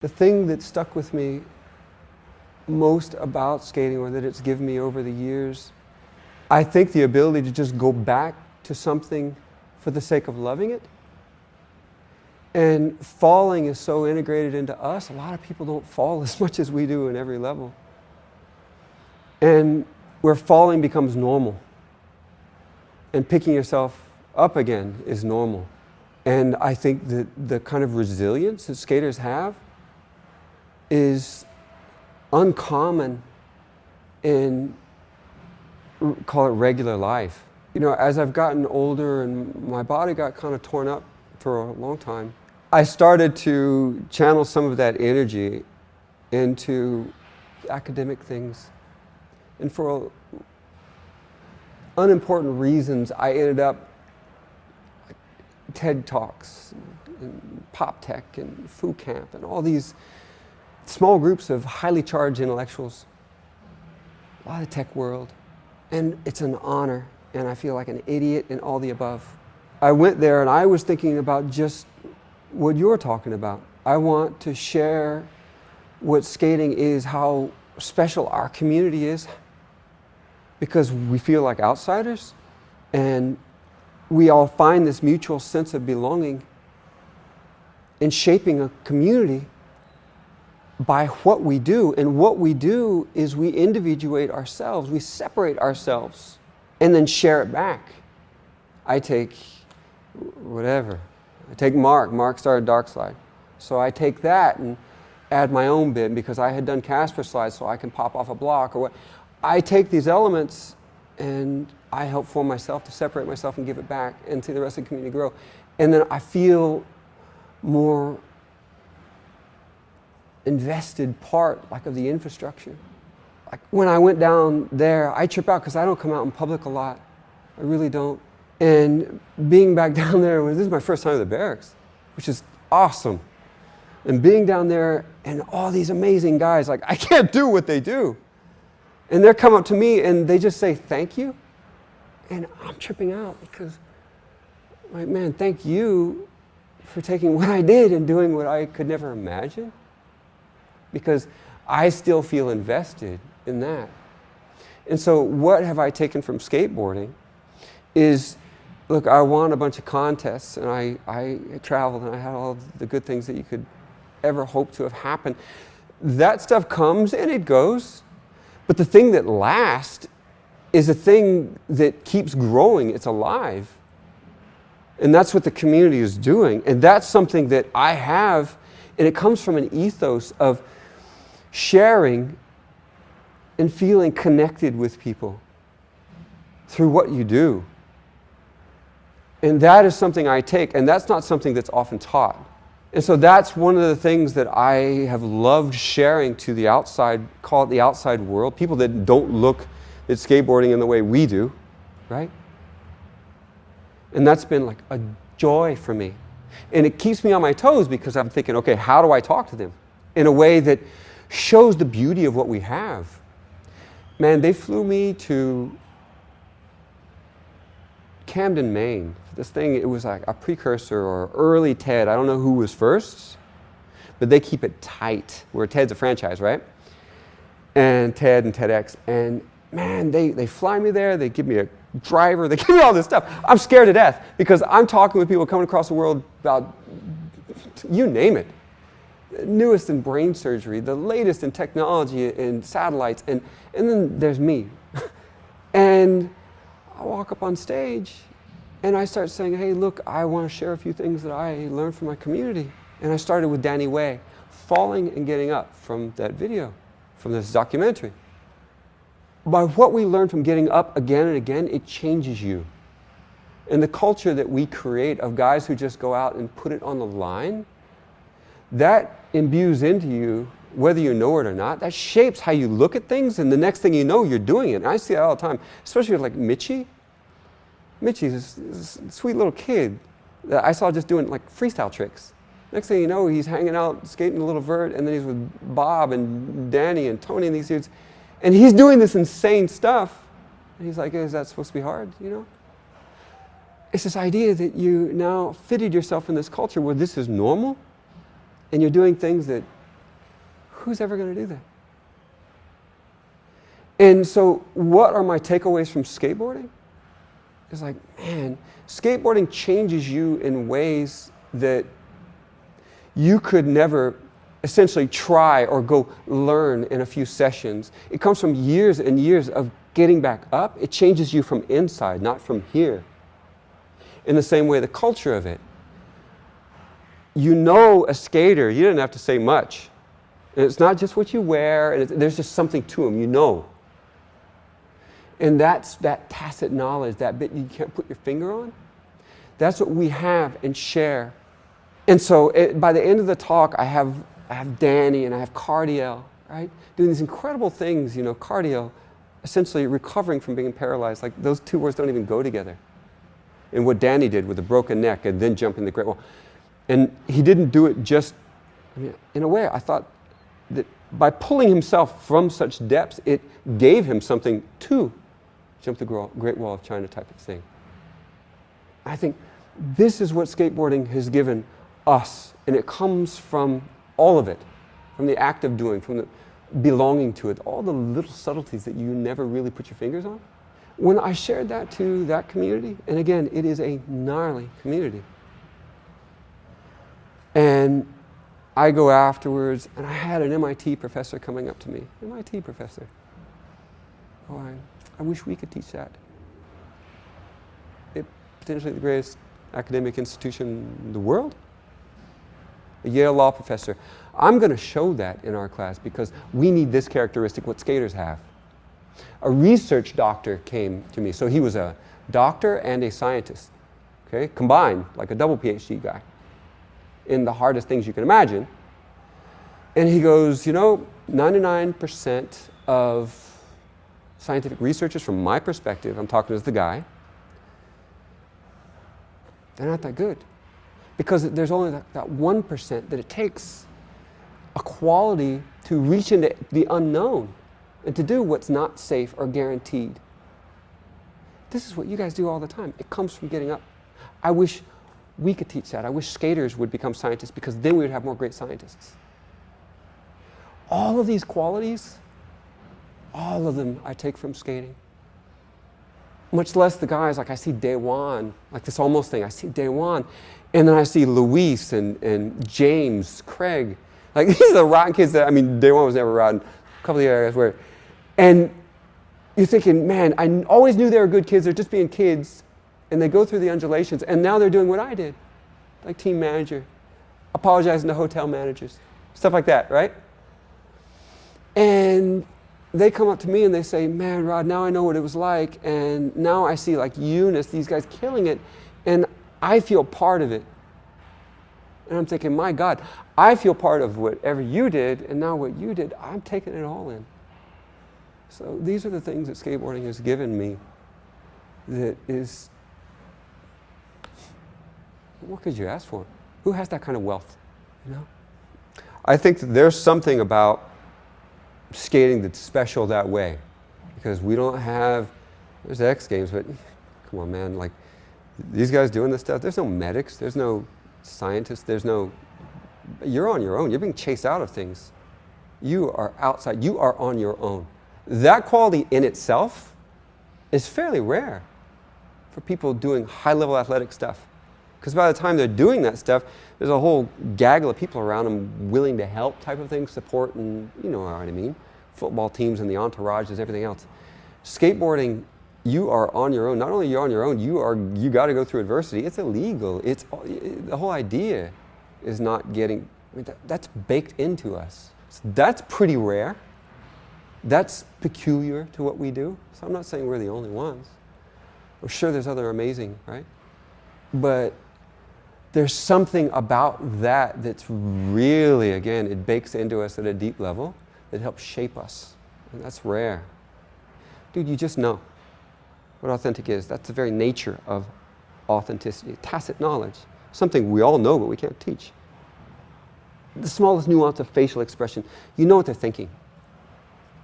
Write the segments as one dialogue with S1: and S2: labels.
S1: The thing that stuck with me most about skating, or that it's given me over the years, I think the ability to just go back to something for the sake of loving it. And falling is so integrated into us. A lot of people don't fall as much as we do in every level. And where falling becomes normal. And picking yourself up again is normal. And I think that the kind of resilience that skaters have is uncommon in, call it, regular life. You know, as I've gotten older and my body got kind of torn up for a long time, I started to channel some of that energy into academic things. And for unimportant reasons, I ended up like TED Talks and Pop Tech and Foo Camp and all these small groups of highly charged intellectuals, a lot of tech world. And it's an honor, and I feel like an idiot in all the above. I went there and I was thinking about just what you're talking about. I want to share what skating is, how special our community is, because we feel like outsiders, and we all find this mutual sense of belonging in shaping a community by what we do. And what we do is we individuate ourselves, we separate ourselves, and then share it back. I take whatever. I take Mark started Dark Slide. So I take that and add my own bit because I had done Casper slides, so I can pop off a block or what. I take these elements and I help form myself to separate myself and give it back and see the rest of the community grow. And then I feel more invested part, like, of the infrastructure. Like when I went down there, I trip out because I don't come out in public a lot. I really don't. And being back down there, this is my first time at the Berrics, which is awesome. And being down there and all these amazing guys, like, I can't do what they do. And they're come up to me and they just say, thank you. And I'm tripping out because, like, man, thank you for taking what I did and doing what I could never imagine. Because I still feel invested in that. And so what have I taken from skateboarding is, look, I won a bunch of contests and I traveled and I had all the good things that you could ever hope to have happened. That stuff comes and it goes, but the thing that lasts is a thing that keeps growing. It's alive. And that's what the community is doing. And that's something that I have, and it comes from an ethos of sharing and feeling connected with people through what you do. And that is something I take, and that's not something that's often taught. And so that's one of the things that I have loved sharing to the outside, call it the outside world, people that don't look at skateboarding in the way we do, right? And that's been like a joy for me. And it keeps me on my toes because I'm thinking, okay, how do I talk to them in a way that shows the beauty of what we have? Man, they flew me to Camden, Maine. This thing, it was like a precursor or early TED. I don't know who was first, but they keep it tight. Where TED's a franchise, right? And TED and TEDx. And man, they fly me there. They give me a driver. They give me all this stuff. I'm scared to death because I'm talking with people coming across the world about, you name it. Newest in brain surgery, the latest in technology and satellites, and then there's me. And I walk up on stage and I start saying, hey, look, I want to share a few things that I learned from my community. And I started with Danny Way, falling and getting up from that video, from this documentary. By what we learn from getting up again and again, it changes you. And the culture that we create of guys who just go out and put it on the line, that imbues into you, whether you know it or not. That shapes how you look at things, and the next thing you know, you're doing it. And I see that all the time, especially with like Mitchie. Mitchie's this sweet little kid that I saw just doing like freestyle tricks. Next thing you know, he's hanging out, skating a little vert, and then he's with Bob and Danny and Tony and these dudes. And he's doing this insane stuff. And he's like, is that supposed to be hard, you know? It's this idea that you now fitted yourself in this culture where this is normal, and you're doing things that Who's ever going to do that? And so what are my takeaways from skateboarding? It's like, man, skateboarding changes you in ways that you could never essentially try or go learn in a few sessions. It comes from years and years of getting back up. It changes you from inside, not from here. In the same way, the culture of it. You know a skater, you didn't have to say much. And it's not just what you wear, and there's just something to them, you know. And that's that tacit knowledge, that bit you can't put your finger on. That's what we have and share. And so by the end of the talk, I have Danny and I have Cardiel, right? Doing these incredible things, you know, Cardiel, essentially recovering from being paralyzed. Like those two words don't even go together. And what Danny did with a broken neck and then jumping the Great Wall. And he didn't do it just, I mean, in a way, I thought that by pulling himself from such depths, it gave him something to jump the Great Wall of China type of thing. I think this is what skateboarding has given us, and it comes from all of it, from the act of doing, from the belonging to it, all the little subtleties that you never really put your fingers on. When I shared that to that community, and again, it is a gnarly community, and I go afterwards, and I had an MIT professor coming up to me, MIT professor. Oh, I wish we could teach that. It potentially the greatest academic institution in the world. A Yale law professor. I'm going to show that in our class because we need this characteristic, what skaters have. A research doctor came to me. So he was a doctor and a scientist, okay, combined, like a double PhD guy, in the hardest things you can imagine. And he goes, you know, 99% of scientific researchers, from my perspective, I'm talking as the guy, they're not that good. Because there's only that 1% that it takes a quality to reach into the unknown and to do what's not safe or guaranteed. This is what you guys do all the time. It comes from getting up. I wish we could teach that. I wish skaters would become scientists because then we would have more great scientists. All of these qualities, all of them I take from skating. Much less the guys, like I see Daewon, like this almost thing. I see Daewon, and then I see Luis and James, Craig. Like these are the rotten kids that, I mean, Daewon was never rotten. A couple of the areas where, and you're thinking, man, I always knew they were good kids. They're just being kids, and they go through the undulations, and now they're doing what I did, like team manager, apologizing to hotel managers, stuff like that, right? And they come up to me and they say, man, Rod, now I know what it was like, and now I see like Eunice, these guys killing it, and I feel part of it. And I'm thinking, my God, I feel part of whatever you did, and now what you did, I'm taking it all in. So these are the things that skateboarding has given me that is, what could you ask for? Who has that kind of wealth, you know? I think that there's something about skating that's special that way, because we don't have, there's X Games, but come on, man, like these guys doing this stuff, there's no medics, there's no scientists, there's no, you're on your own, you're being chased out of things. You are outside, you are on your own. That quality in itself is fairly rare for people doing high-level athletic stuff, because by the time they're doing that stuff, there's a whole gaggle of people around them willing to help type of thing, support, and you know what I mean. Football teams and the entourages, everything else. Skateboarding, you are on your own. Not only you're on your own, you got to go through adversity. It's illegal. The whole idea is not getting, I mean, that's baked into us. So that's pretty rare. That's peculiar to what we do. So I'm not saying we're the only ones. I'm sure there's other amazing, right? But there's something about that that's really, again, it bakes into us at a deep level that helps shape us. And that's rare. Dude, you just know what authentic is. That's the very nature of authenticity, tacit knowledge, something we all know but we can't teach. The smallest nuance of facial expression, you know what they're thinking.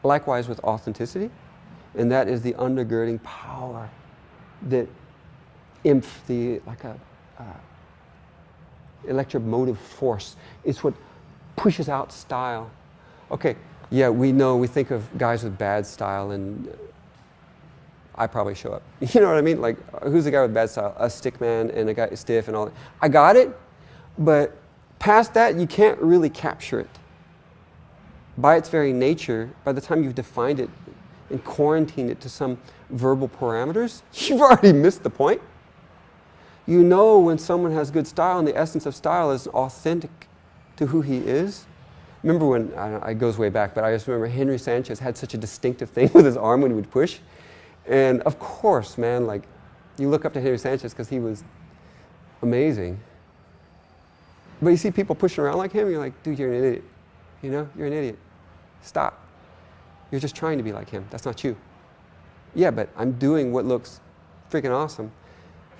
S1: Likewise with authenticity, and that is the undergirding power that like a electromotive force. It's what pushes out style. Okay, yeah, we think of guys with bad style, and I probably show up. You know what I mean? Like, who's the guy with bad style? A stick man and a guy stiff and all that. I got it, but past that, you can't really capture it. By its very nature, by the time you've defined it and quarantined it to some verbal parameters, you've already missed the point. You know when someone has good style, and the essence of style is authentic to who he is. Remember when, it goes way back, but I just remember Henry Sanchez had such a distinctive thing with his arm when he would push. And of course, man, like, you look up to Henry Sanchez because he was amazing. But you see people pushing around like him, and you're like, dude, you're an idiot. You know, you're an idiot. Stop. You're just trying to be like him. That's not you. Yeah, but I'm doing what looks freaking awesome.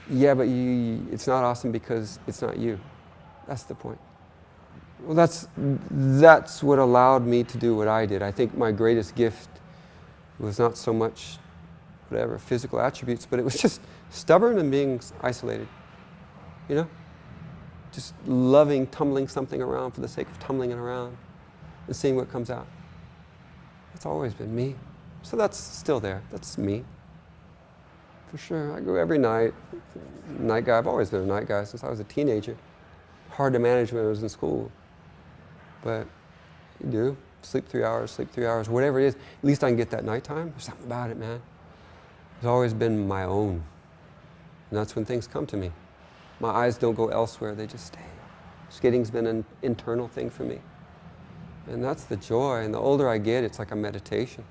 S1: Yeah, but it's not awesome because it's not you. That's the point. Well, that's what allowed me to do what I did. I think my greatest gift was not so much whatever physical attributes, but it was just stubborn and being isolated. You know? Just loving tumbling something around for the sake of tumbling it around and seeing what comes out. That's always been me. So that's still there. That's me. For sure. I go every night. Night guy. I've always been a night guy since I was a teenager. Hard to manage when I was in school. But you do. Sleep 3 hours, whatever it is. At least I can get that nighttime. There's something about it, man. It's always been my own. And that's when things come to me. My eyes don't go elsewhere. They just stay. Skating's been an internal thing for me. And that's the joy. And the older I get, it's like a meditation.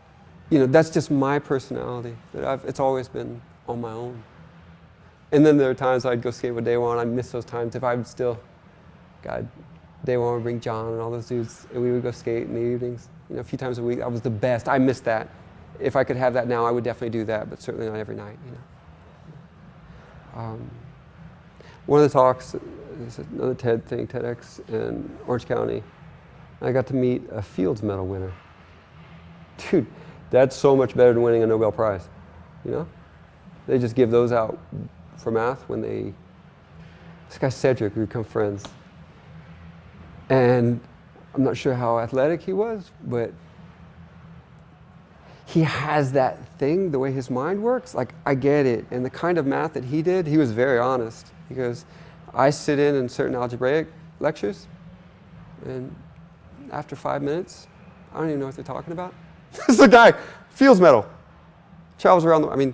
S1: You know, that's just my personality. It's always been on my own. And then there are times I'd go skate with Daewon. I miss those times. If I would still, God, Daewon would bring John and all those dudes, and we would go skate in the evenings. You know, a few times a week. I was the best. I miss that. If I could have that now, I would definitely do that, but certainly not every night. You know. One of the talks is another TED thing, TEDx in Orange County. I got to meet a Fields Medal winner. Dude, that's so much better than winning a Nobel Prize. You know, they just give those out for math when they. This guy Cedric, we become friends. And I'm not sure how athletic he was, but he has that thing, the way his mind works. Like, I get it. And the kind of math that he did, he was very honest. He goes, I sit in certain algebraic lectures, and after 5 minutes, I don't even know what they're talking about. This is a guy, Fields Medal, travels around I mean,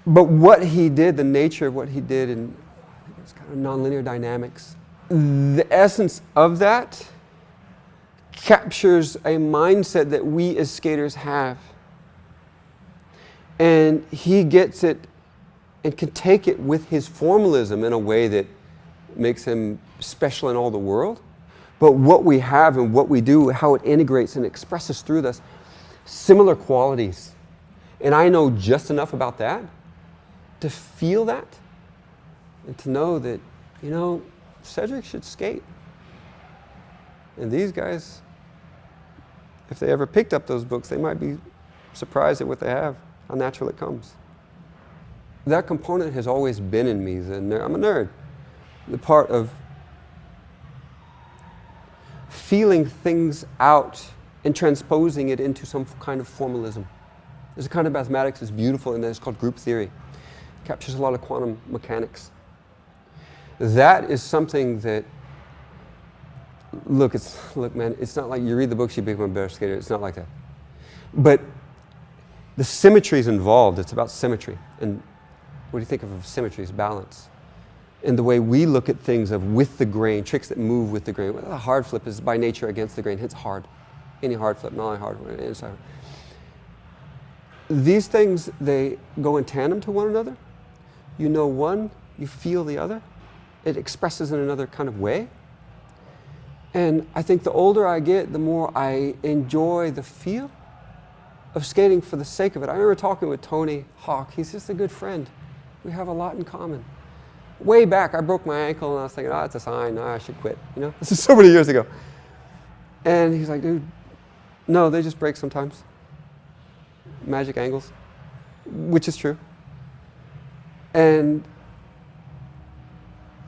S1: but what he did, the nature of what he did, and I think it's kind of nonlinear dynamics, the essence of that captures a mindset that we as skaters have. And he gets it and can take it with his formalism in a way that makes him special in all the world. But what we have and what we do, how it integrates and expresses through us, similar qualities. And I know just enough about that to feel that and to know that, you know, Cedric should skate. And these guys, if they ever picked up those books, they might be surprised at what they have, how natural it comes. That component has always been in me. I'm a nerd. The part of feeling things out and transposing it into some kind of formalism. There's a kind of mathematics that's beautiful, and it's called group theory. It captures a lot of quantum mechanics. That is something that, look, man, it's not like you read the books, you become a better skater. It's not like that. But the symmetry is involved. It's about symmetry. And what do you think of symmetry? It's balance. And the way we look at things of with the grain, tricks that move with the grain. Well, a hard flip is by nature against the grain, hence hard. Any hard flip, not only hard, inside. These things, they go in tandem to one another. You know one, you feel the other. It expresses in another kind of way. And I think the older I get, the more I enjoy the feel of skating for the sake of it. I remember talking with Tony Hawk. He's just a good friend. We have a lot in common. Way back, I broke my ankle, and I was thinking, oh, it's a sign. I should quit. You know, this is so many years ago. And he's like, dude, no, they just break sometimes. Magic angles, which is true. And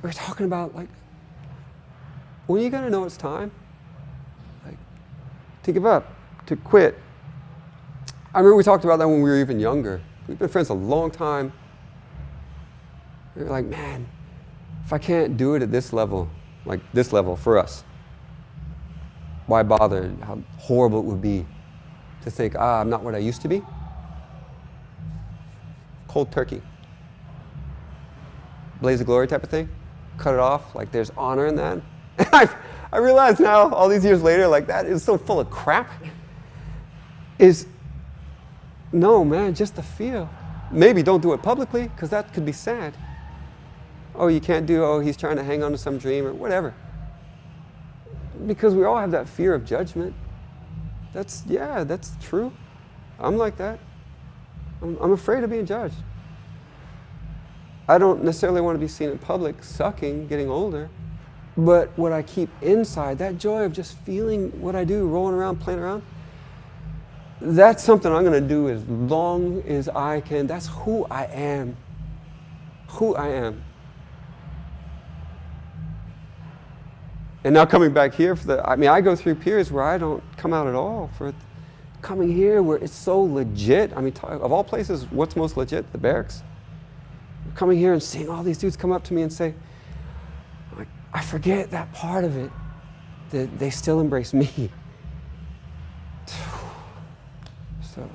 S1: we're talking about, like, when are you going to know it's time? to give up, to quit. I remember we talked about that when we were even younger. We've been friends a long time. We were like, man, if I can't do it at this level, like this level for us, why bother? How horrible it would be to think, I'm not what I used to be. Cold turkey. Blaze of glory type of thing. Cut it off, like there's honor in that. And I realize now, all these years later, like that is so full of crap. No, man, just the feel. Maybe don't do it publicly, because that could be sad. Oh, you can't do, he's trying to hang on to some dream or whatever. Because we all have that fear of judgment. That's true. I'm like that. I'm afraid of being judged. I don't necessarily want to be seen in public sucking, getting older. But what I keep inside, that joy of just feeling what I do, rolling around, playing around, that's something I'm going to do as long as I can. That's who I am. Who I am. And now coming back here, I go through periods where I don't come out at all. For coming here where it's so legit. I mean, of all places, what's most legit? The Berrics. Coming here and seeing all these dudes come up to me and say, like, I forget that part of it, that they still embrace me. So